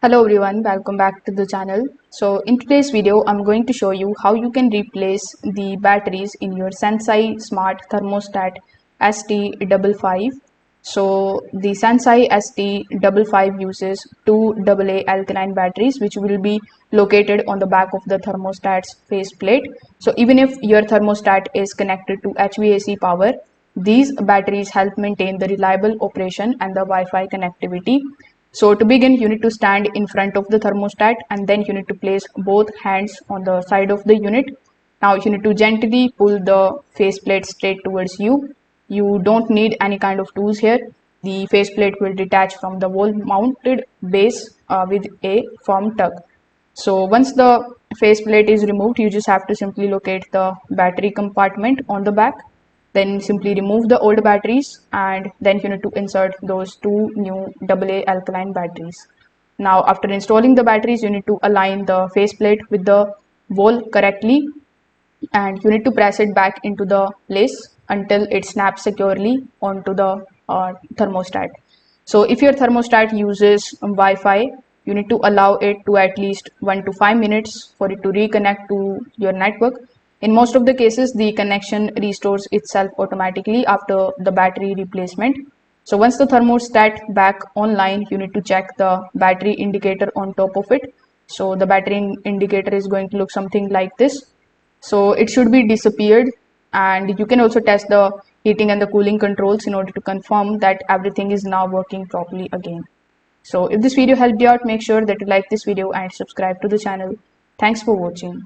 Hello everyone, welcome back to the channel. So in today's video, I'm going to show you how you can replace the batteries in your Sensi Smart Thermostat ST55. So the Sensi ST55 uses two AA alkaline batteries which will be located on the back of the thermostat's faceplate. So even if your thermostat is connected to HVAC power, these batteries help maintain the reliable operation and the Wi-Fi connectivity. So to begin, you need to stand in front of the thermostat and then you need to place both hands on the side of the unit. Now you need to gently pull the faceplate straight towards you. You don't need any kind of tools here. The faceplate will detach from the wall mounted base with a firm tug. So once the faceplate is removed, you just have to simply locate the battery compartment on the back. Then simply remove the old batteries and then you need to insert those two new AA alkaline batteries. Now after installing the batteries, you need to align the faceplate with the wall correctly and you need to press it back into the place until it snaps securely onto the thermostat. So if your thermostat uses Wi-Fi, you need to allow it to at least 1 to 5 minutes for it to reconnect to your network. In most of the cases, the connection restores itself automatically after the battery replacement. So once the thermostat back online, you need to check the battery indicator on top of it. So the battery indicator is going to look something like this. So it should be disappeared, and you can also test the heating and the cooling controls in order to confirm that everything is now working properly again. So if this video helped you out, make sure that you like this video and subscribe to the channel. Thanks for watching.